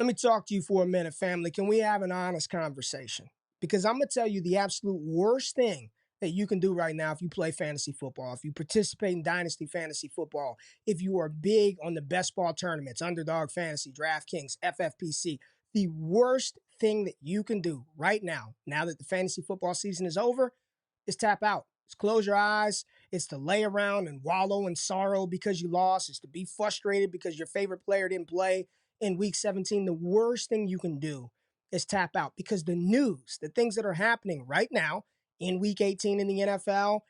Let me talk to you for a minute, family. Can we have an honest conversation? Because I'm going to tell you the absolute worst thing that you can do right now if you play fantasy football, if you participate in dynasty fantasy football, if you are big on the best ball tournaments, Underdog Fantasy, DraftKings, FFPC, the worst thing that you can do right now that the fantasy football season is over, is tap out. It's close your eyes. It's to lay around and wallow in sorrow because you lost. It's to be frustrated because your favorite player didn't play in week 17. The worst thing you can do is tap out, because the news, the things that are happening right now in week 18 in the NFL,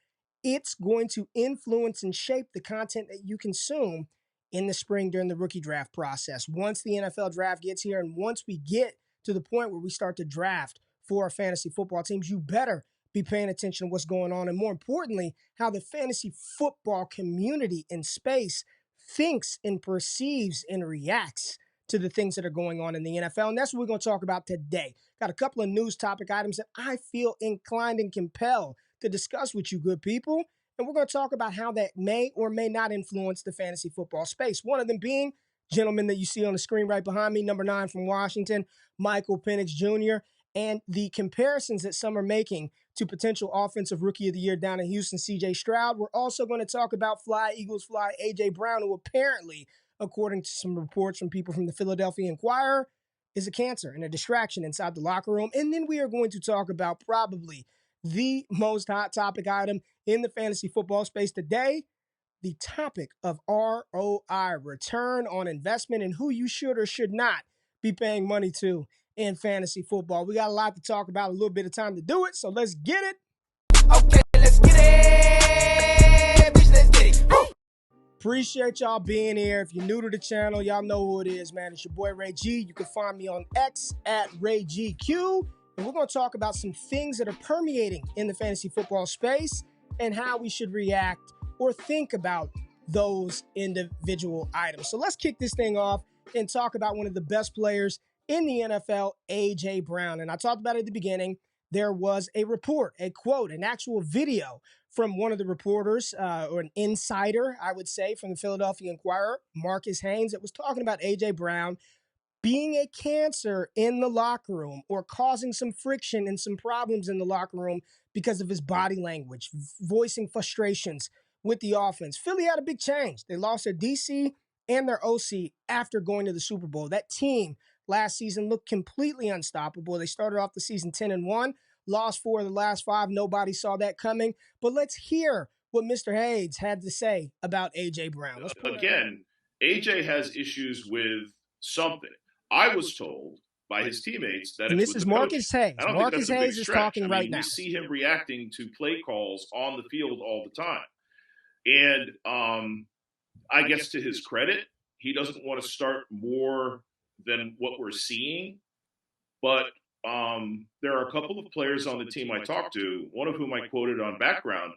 it's going to influence and shape the content that you consume in the spring during the rookie draft process. Once the NFL draft gets here, and once we get to the point where we start to draft for our fantasy football teams, you better be paying attention to what's going on, and more importantly, how the fantasy football community in space thinks and perceives and reacts to the things that are going on in the NFL. And that's what we're going to talk about today. Got a couple of news topic items that I feel inclined and compelled to discuss with you good people. And we're going to talk about how that may or may not influence the fantasy football space. One of them being, gentleman that you see on the screen right behind me, number 9 from Washington, Michael Penix Jr., and the comparisons that some are making to potential offensive rookie of the year down in Houston, C.J. Stroud. We're also going to talk about Fly Eagles Fly, A.J. Brown, who apparently, according to some reports from people from the Philadelphia Inquirer, is a cancer and a distraction inside the locker room. And then we are going to talk about probably the most hot topic item in the fantasy football space today, the topic of ROI, return on investment, and who you should or should not be paying money to in fantasy football. We got a lot to talk about, a little bit of time to do it, so let's get it. Okay, let's get it. Bitch, let's get it. Woo! Appreciate y'all being here. If you're new to the channel, y'all know who it is, man. It's your boy Ray G. You can find me on X at RayGQ. And we're going to talk about some things that are permeating in the fantasy football space and how we should react or think about those individual items. So let's kick this thing off and talk about one of the best players in the NFL, A.J. Brown. And I talked about it at the beginning. There was a report, a quote, an actual video from one of the reporters, or an insider, I would say, from the Philadelphia Inquirer, Marcus Haynes, that was talking about A.J. Brown being a cancer in the locker room or causing some friction and some problems in the locker room because of his body language, voicing frustrations with the offense. Philly had a big change. They lost their DC and their OC after going to the Super Bowl. That team last season looked completely unstoppable. They started off the season 10-1, lost 4 of the last 5. Nobody saw that coming. But let's hear what Mr. Haynes had to say about A.J. Brown. Again, A.J. has issues with something. I was told by his teammates that and it's this is with the Marcus coach. Hayes. I don't Marcus think that's a big Hayes is stretch. talking right now. We see him reacting to play calls on the field all the time. And I guess to his credit, he doesn't want to start more than what we're seeing. But there are a couple of players on the team I talked to, one of whom I quoted on Background.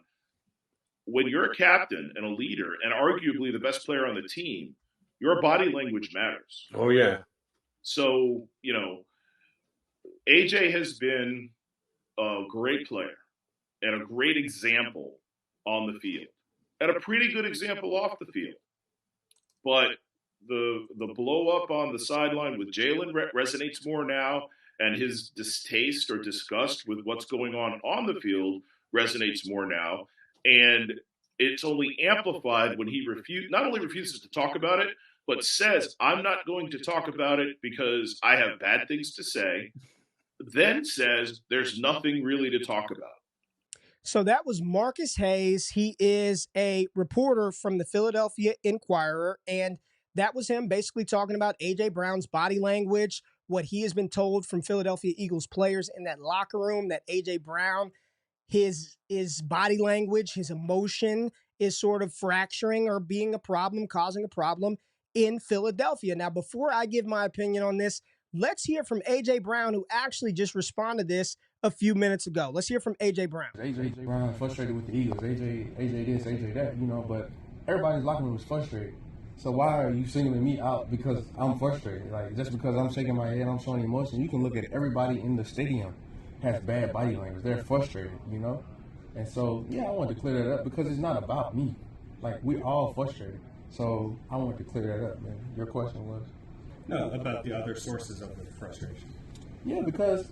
When you're a captain and a leader and arguably the best player on the team, your body language matters. Oh, yeah. So, AJ has been a great player and a great example on the field and a pretty good example off the field. But the blow up on the sideline with Jalen resonates more now, and his distaste or disgust with what's going on the field resonates more now. And it's only amplified when he not only refuses to talk about it, but says, I'm not going to talk about it because I have bad things to say, then says there's nothing really to talk about. So that was Marcus Hayes. He is a reporter from the Philadelphia Inquirer, and that was him basically talking about A.J. Brown's body language, what he has been told from Philadelphia Eagles players in that locker room, that A.J. Brown, his body language, his emotion is sort of fracturing or being a problem, causing a problem in Philadelphia. Now, before I give my opinion on this, let's hear from A.J. Brown, who actually just responded to this a few minutes ago. Let's hear from A.J. Brown. A.J. Brown frustrated with the Eagles. AJ this, AJ that, but everybody's locker room is frustrated. So why are you singling me out because I'm frustrated? Like, just because I'm shaking my head, I'm showing emotion. You can look at everybody in the stadium has bad body language. They're frustrated, And so, I wanted to clear that up because it's not about me. Like, we're all frustrated. So I wanted to clear that up, man. Your question was? No, about the other sources of the frustration. Yeah, because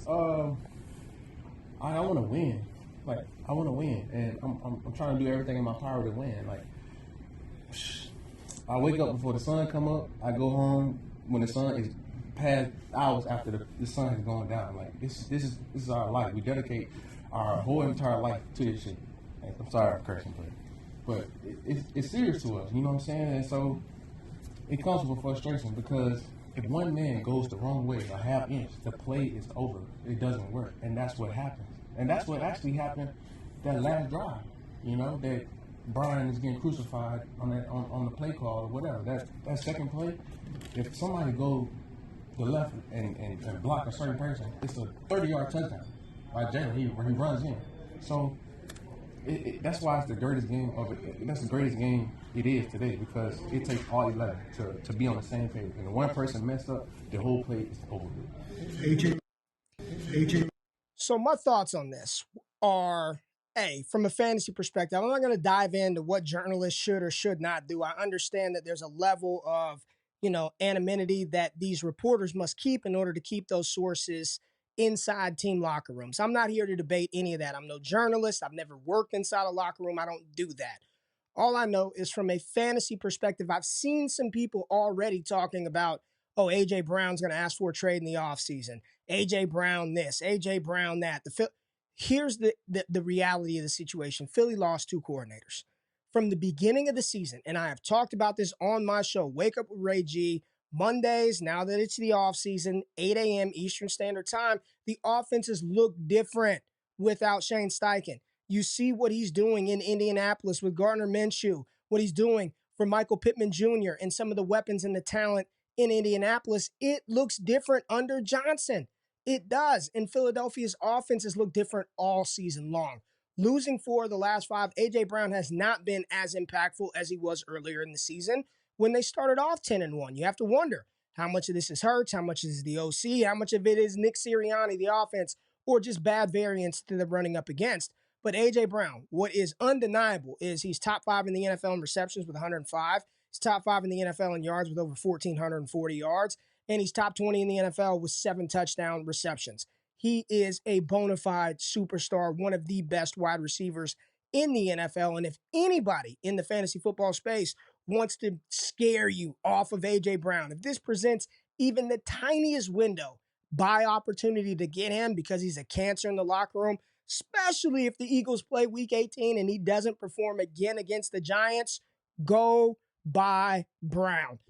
I want to win. Like, I want to win, and I'm trying to do everything in my power to win. Like, I wake up before the sun come up. I go home when the sun is past hours after the sun has gone down. Like, this is our life. We dedicate our whole entire life to this shit. Like, I'm sorry for cursing, but it's serious to us. You know what I'm saying? And so it comes with frustration because if one man goes the wrong way, a half inch, the play is over. It doesn't work, and that's what happens. And that's what actually happened that last drive. You know, that Brian is getting crucified on the play call or whatever. That second play, if somebody go the left and block a certain person, it's a 30-yard touchdown by Jalen when he runs in. So that's why it's the dirtiest game of it. That's the greatest game it is today because it takes all 11 to be on the same page. And if one person messed up, the whole play is over with. AJ. So my thoughts on this are, from a fantasy perspective, I'm not going to dive into what journalists should or should not do. I understand that there's a level of, anonymity that these reporters must keep in order to keep those sources inside team locker rooms. I'm not here to debate any of that. I'm no journalist. I've never worked inside a locker room. I don't do that. All I know is from a fantasy perspective, I've seen some people already talking about, A.J. Brown's going to ask for a trade in the offseason. A.J. Brown this, A.J. Brown that. Here's the reality of the situation. Philly lost 2 coordinators. From the beginning of the season, and I have talked about this on my show, Wake Up with Ray G, Mondays, now that it's the offseason, 8 a.m. Eastern Standard Time, the offenses look different without Shane Steichen. You see what he's doing in Indianapolis with Gardner Minshew, what he's doing for Michael Pittman Jr. and some of the weapons and the talent in Indianapolis. It looks different under Johnson. It does. And Philadelphia's offenses look different all season long. Losing 4 of the last 5, A.J. Brown has not been as impactful as he was earlier in the season when they started off 10-1. You have to wonder how much of this is Hurts, how much is the OC, how much of it is Nick Sirianni, the offense, or just bad variance to the running up against. But A.J. Brown, what is undeniable is he's top 5 in the NFL in receptions with 105. He's top 5 in the NFL in yards with over 1,440 yards. And he's top 20 in the NFL with 7 touchdown receptions. He is a bona fide superstar, one of the best wide receivers in the NFL. And if anybody in the fantasy football space wants to scare you off of A.J. Brown, if this presents even the tiniest window, buy opportunity to get him because he's a cancer in the locker room, especially if the Eagles play week 18 and he doesn't perform again against the Giants, go buy Brown.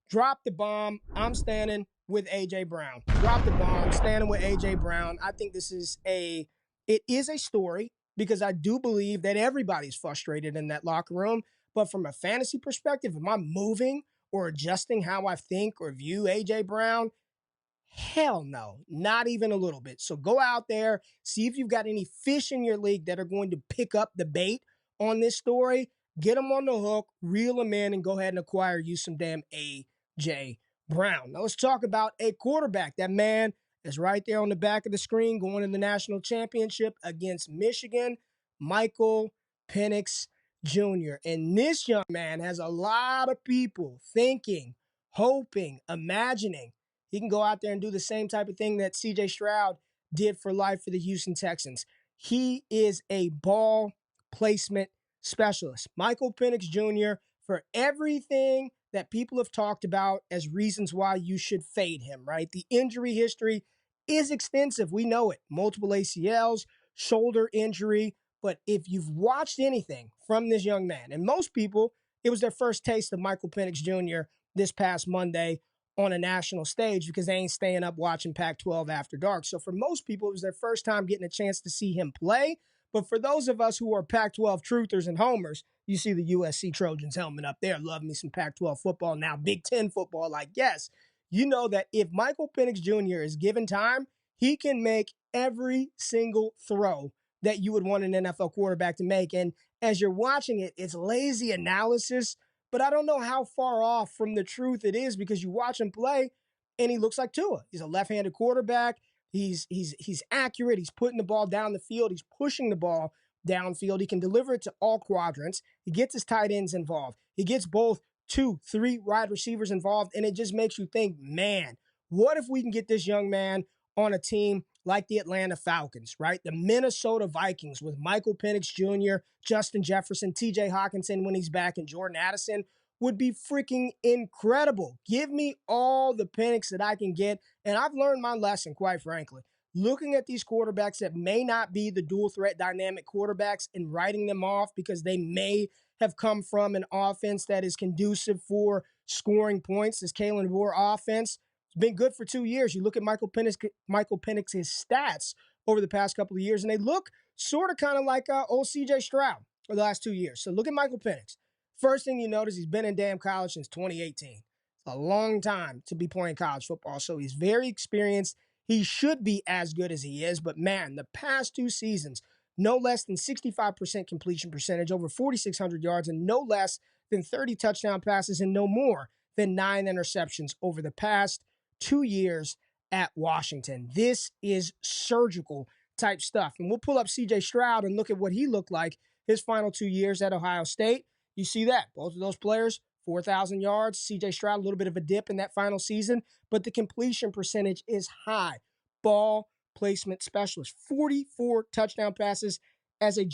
Drop the bomb. I'm standing with A.J. Brown. Drop the bomb. Standing with A.J. Brown. I think it is a story because I do believe that everybody's frustrated in that locker room. But from a fantasy perspective, am I moving or adjusting how I think or view A.J. Brown? Hell no, not even a little bit. So go out there, see if you've got any fish in your league that are going to pick up the bait on this story. Get them on the hook, reel them in, and go ahead and acquire you some damn A.J. Brown. Now let's talk about a quarterback. That man is right there on the back of the screen going to the national championship against Michigan, Michael Penix Jr. And this young man has a lot of people thinking, hoping, imagining he can go out there and do the same type of thing that C.J. Stroud did for life for the Houston Texans. He is a ball placement specialist. Michael Penix Jr., for everything that people have talked about as reasons why you should fade him, right? The injury history is extensive. We know it. Multiple ACLs, shoulder injury. But if you've watched anything from this young man, and most people, it was their first taste of Michael Penix Jr. this past Monday on a national stage because they ain't staying up watching Pac-12 after dark. So for most people, it was their first time getting a chance to see him play. But for those of us who are Pac-12 truthers and homers, you see the USC Trojans helmet up there. Love me some Pac-12 football. Now Big Ten football, like, yes. You know that if Michael Penix Jr. is given time, he can make every single throw that you would want an NFL quarterback to make. And as you're watching it, it's lazy analysis, but I don't know how far off from the truth it is because you watch him play and he looks like Tua. He's a left-handed quarterback. He's accurate. He's putting the ball down the field. He's pushing the ball downfield. He can deliver it to all quadrants. He gets his tight ends involved. He gets both 2, 3 wide receivers involved, and it just makes you think, man, what if we can get this young man on a team like the Atlanta Falcons, right? The Minnesota Vikings with Michael Penix Jr., Justin Jefferson, TJ Hawkinson when he's back, and Jordan Addison would be freaking incredible. Give me all the Penix that I can get, and I've learned my lesson, quite frankly. Looking at these quarterbacks that may not be the dual threat dynamic quarterbacks and writing them off because they may have come from an offense that is conducive for scoring points. This Kalen Moore offense has been good for 2 years. You look at Michael Penix's stats over the past couple of years, and they look sort of kind of like old C.J. Stroud for the last 2 years. So look at Michael Penix. First thing you notice, he's been in damn college since 2018. It's a long time to be playing college football, so he's very experienced. He should be as good as he is, but man, the past 2 seasons, no less than 65% completion percentage, over 4,600 yards, and no less than 30 touchdown passes and no more than 9 interceptions over the past 2 years at Washington. This is surgical type stuff. And we'll pull up C.J. Stroud and look at what he looked like his final 2 years at Ohio State. You see that. Both of those players, 4,000 yards. C.J. Stroud, a little bit of a dip in that final season, but the completion percentage is high. Ball placement specialist. 44 touchdown passes as a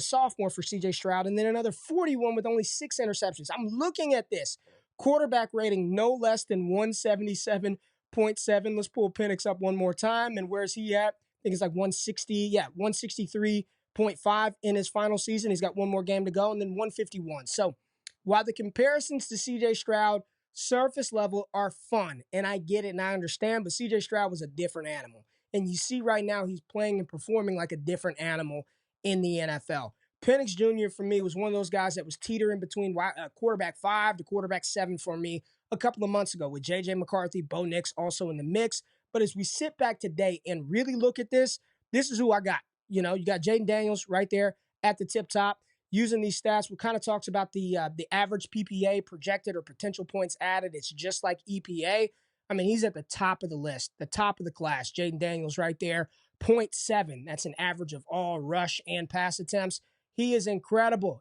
sophomore for C.J. Stroud, and then another 41 with only 6 interceptions. I'm looking at this. Quarterback rating no less than 177.7. Let's pull Penix up one more time. And where's he at? I think it's like 163.5 in his final season. He's got one more game to go, and then 151. So while the comparisons to C.J. Stroud surface level are fun, and I get it and I understand, but C.J. Stroud was a different animal. And you see right now he's playing and performing like a different animal in the NFL. Penix Jr. for me was one of those guys that was teetering between quarterback 5 to quarterback 7 for me a couple of months ago with J.J. McCarthy, Bo Nix also in the mix. But as we sit back today and really look at this, this is who I got. You know, you got Jaden Daniels right there at the tip top. Using these stats, what kind of talks about the average PPA, projected or potential points added. It's just like EPA. I mean, he's at the top of the list, the top of the class. Jaden Daniels right there, 0.7. That's an average of all rush and pass attempts. He is incredible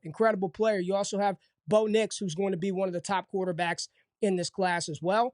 player. You also have Bo Nix, who's going to be one of the top quarterbacks in this class as well.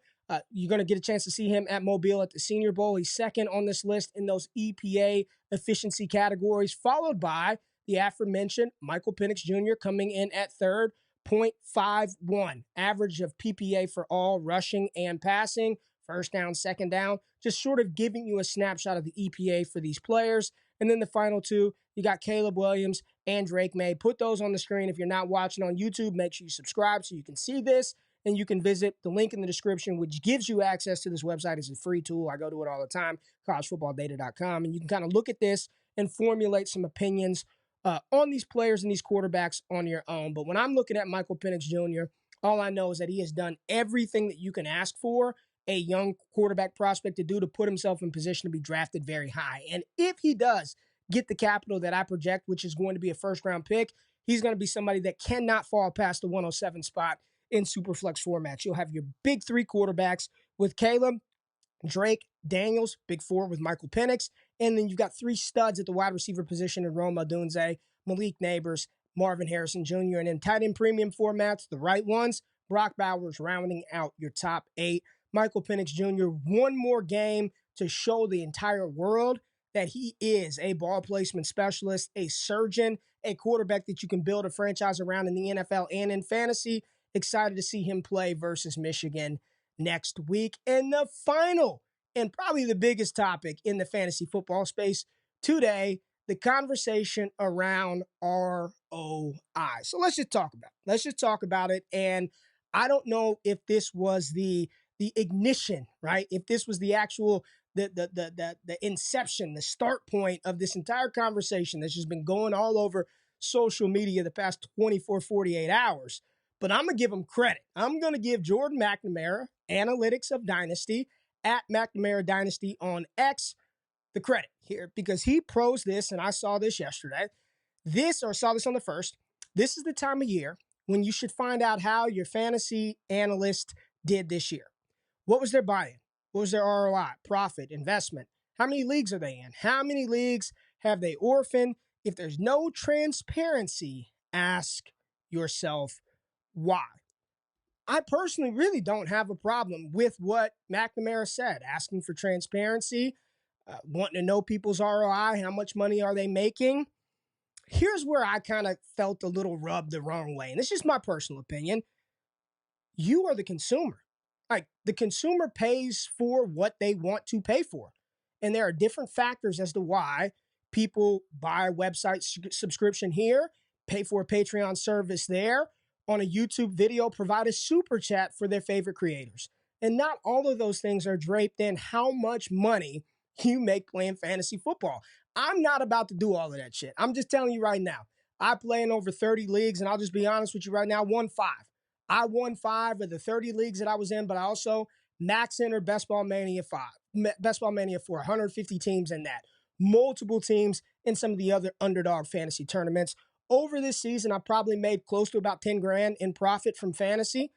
You're going to get a chance to see him at Mobile at the Senior Bowl. He's second on this list in those EPA efficiency categories, followed by the aforementioned Michael Penix Jr. coming in at third, 0.51. Average of PPA for all rushing and passing, first down, second down, just sort of giving you a snapshot of the EPA for these players. And then the final two, you got Caleb Williams and Drake May. Put those on the screen. If you're not watching on YouTube, make sure you subscribe so you can see this. And you can visit the link in the description, which gives you access to this website. It's a free tool. I go to it all the time, collegefootballdata.com. And you can kind of look at this and formulate some opinions on these players and these quarterbacks on your own. But when I'm looking at Michael Penix Jr., all I know is that he has done everything that you can ask for a young quarterback prospect to do to put himself in position to be drafted very high. And if he does get the capital that I project, which is going to be a first-round pick, he's going to be somebody that cannot fall past the 107 spot in Superflex formats. You'll have your big 3 quarterbacks with Caleb, Drake, Daniels, big 4 with Michael Penix, and then you've got 3 studs at the wide receiver position in Rome Odunze, Malik Neighbors, Marvin Harrison Jr., and in tight end premium formats, the right ones, Brock Bowers rounding out your top 8. Michael Penix Jr., one more game to show the entire world that he is a ball placement specialist, a surgeon, a quarterback that you can build a franchise around in the NFL and in fantasy. Excited to see him play versus Michigan next week. And the final and probably the biggest topic in the fantasy football space today, the conversation around ROI. So let's just talk about it. And I don't know if this was the ignition, right? If this was the actual the inception, the start point of this entire conversation that's just been going all over social media the past 24, 48 hours. But I'm going to give him credit. I'm going to give Jordan McNamara, Analytics of Dynasty, at McNamara Dynasty on X, the credit here because he pros this, and I saw this yesterday. Saw this on the 1st. This is the time of year when you should find out how your fantasy analyst did this year. What was their buy-in? What was their ROI, profit, investment? How many leagues are they in? How many leagues have they orphaned? If there's no transparency, ask yourself why. I personally really don't have a problem with what McNamara said, asking for transparency, wanting to know people's ROI, how much money are they making. Here's where I kind of felt a little rubbed the wrong way, and it's just my personal opinion. You are the consumer. Like, the consumer pays for what they want to pay for. And there are different factors as to why people buy a website subscription here, pay for a Patreon service there, on a YouTube video, provide a super chat for their favorite creators. And not all of those things are draped in how much money you make playing fantasy football. I'm not about to do all of that shit. I'm just telling you right now. I play in over 30 leagues, and I'll just be honest with you right now, won 5. I won 5 of the 30 leagues that I was in, but I also max entered Best Ball Mania 5, Best Ball Mania 4, 150 teams in that. Multiple teams in some of the other underdog fantasy tournaments. Over this season, I probably made close to about 10 grand in profit from fantasy.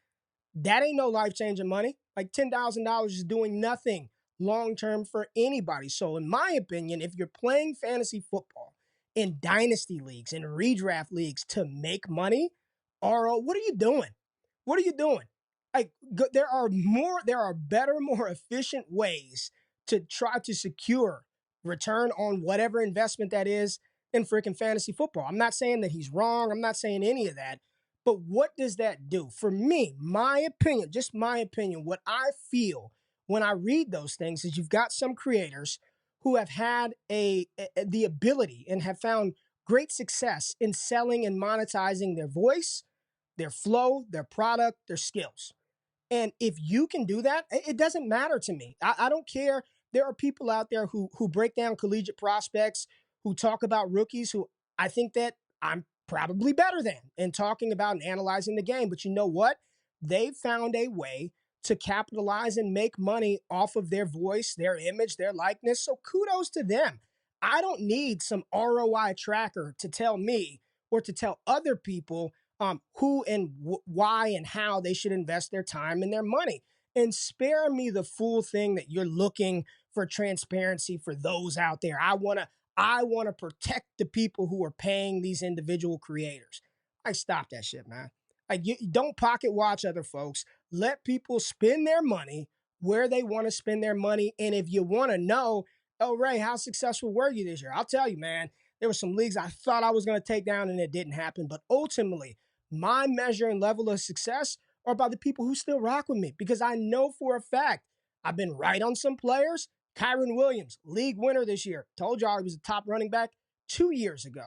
That ain't no life-changing money. Like, $10,000 is doing nothing long-term for anybody. So in my opinion, if you're playing fantasy football in dynasty leagues and redraft leagues to make money, RO, what are you doing? What are you doing? Like, there are better, more efficient ways to try to secure return on whatever investment that is in freaking fantasy football. I'm not saying that he's wrong. I'm not saying any of that. But what does that do? For me, my opinion, just my opinion, what I feel when I read those things is you've got some creators who have had the ability and have found great success in selling and monetizing their voice, their flow, their product, their skills. And if you can do that, it doesn't matter to me. I don't care. There are people out there who break down collegiate prospects, who talk about rookies, who I think that I'm probably better than in talking about and analyzing the game. But you know what? They've found a way to capitalize and make money off of their voice, their image, their likeness. So kudos to them. I don't need some ROI tracker to tell me or to tell other people who and why and how they should invest their time and their money. And spare me the fool thing that you're looking for transparency for those out there. I want to protect the people who are paying these individual creators. I stop that shit, man. Like, you don't pocket watch other folks. Let people spend their money where they want to spend their money. And if you want to know, oh, Ray, how successful were you this year? I'll tell you, man, there were some leagues I thought I was going to take down and it didn't happen. But ultimately, my measure and level of success are by the people who still rock with me, because I know for a fact I've been right on some players. Kyron Williams, league winner this year. Told y'all he was a top running back 2 years ago.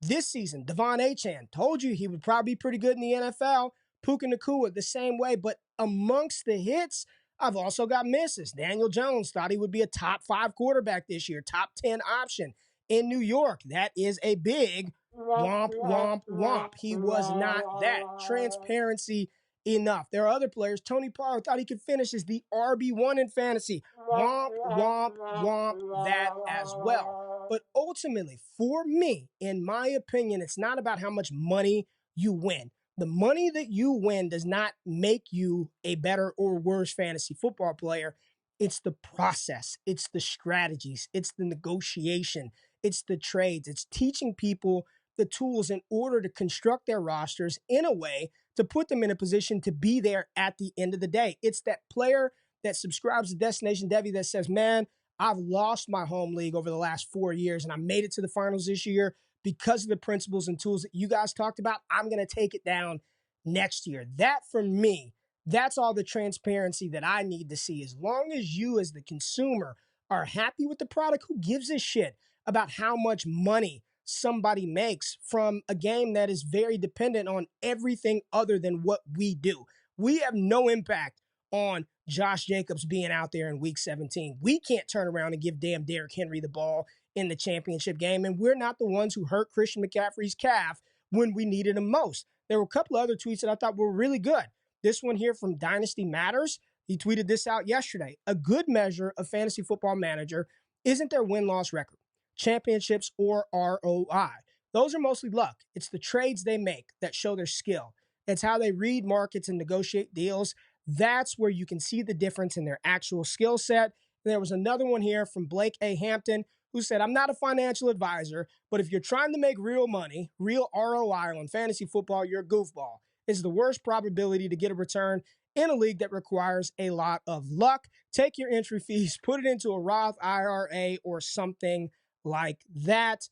This season, Devon Achane, told you he would probably be pretty good in the NFL. Puka Nacua, the same way. But amongst the hits, I've also got misses. Daniel Jones thought he would be a top 5 quarterback this year, top 10 option in New York. That is a big womp, womp, womp. He was not that. Transparency enough. There are other players. Tony Pollard thought he could finish as the RB1 in fantasy. Womp, womp, womp that as well. But ultimately, for me, in my opinion, it's not about how much money you win. The money that you win does not make you a better or worse fantasy football player. It's the process. It's the strategies. It's the negotiation. It's the trades. It's teaching people the tools in order to construct their rosters in a way to put them in a position to be there at the end of the day. It's that player that subscribes to Destination Debbie that says, man, I've lost my home league over the last 4 years and I made it to the finals this year because of the principles and tools that you guys talked about. I'm going to take it down next year. That, for me, that's all the transparency that I need to see. As long as you as the consumer are happy with the product, who gives a shit about how much money somebody makes from a game that is very dependent on everything other than what we do. We have no impact on Josh Jacobs being out there in week 17. We can't turn around and give damn Derrick Henry the ball in the championship game, and we're not the ones who hurt Christian McCaffrey's calf when we needed him most. There were a couple of other tweets that I thought were really good. This one here from Dynasty Matters, he tweeted this out yesterday. A good measure of fantasy football manager isn't their win-loss record, championships, or ROI. Those are mostly luck. It's the trades they make that show their skill. It's how they read markets and negotiate deals. That's where you can see the difference in their actual skill set. There was another one here from Blake A. Hampton who said, I'm not a financial advisor, but if you're trying to make real money, real ROI on fantasy football, you're a goofball. is the worst probability to get a return in a league that requires a lot of luck. Take your entry fees, put it into a Roth IRA or something like that.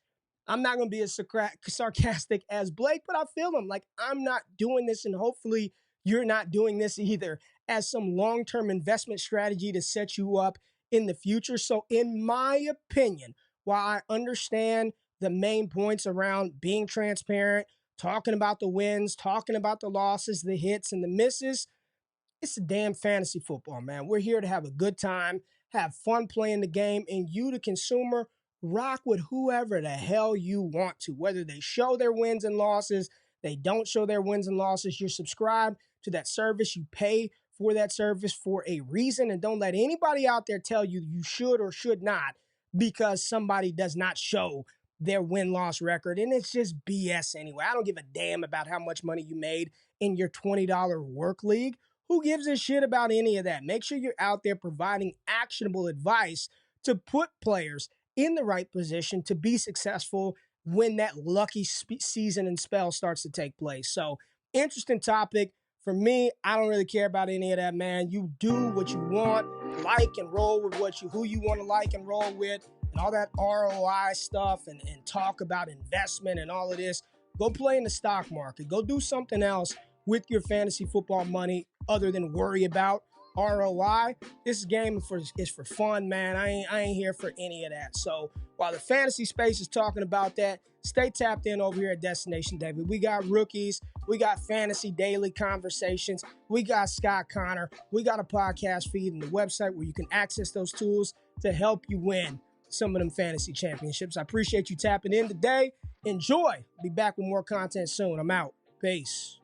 I'm not going to be as sarcastic as Blake, but I feel him. Like, I'm not doing this, and hopefully you're not doing this either, as some long-term investment strategy to set you up in the future. So in my opinion, while I understand the main points around being transparent, talking about the wins, talking about the losses, the hits and the misses, it's a damn fantasy football, man. We're here to have a good time, have fun playing the game, and you, the consumer, rock with whoever the hell you want to. Whether they show their wins and losses, they don't show their wins and losses, you're subscribed to that service, you pay for that service for a reason, and don't let anybody out there tell you you should or should not because somebody does not show their win-loss record, and it's just BS anyway. I don't give a damn about how much money you made in your $20 work league. Who gives a shit about any of that? Make sure you're out there providing actionable advice to put players in the right position to be successful when that lucky season and spell starts to take place. So, interesting topic. For me, I don't really care about any of that, man. You do what you want, like and roll with who you want to like and roll with, and all that ROI stuff and talk about investment and all of this. Go play in the stock market. Go do something else with your fantasy football money other than worry about ROI. This game is for fun, man. I ain't here for any of that. So while the fantasy space is talking about that, stay tapped in over here at Destination David. We got rookies. We got fantasy daily conversations. We got Scott Connor. We got a podcast feed and the website where you can access those tools to help you win some of them fantasy championships. I appreciate you tapping in today. Enjoy. Be back with more content soon. I'm out. Peace.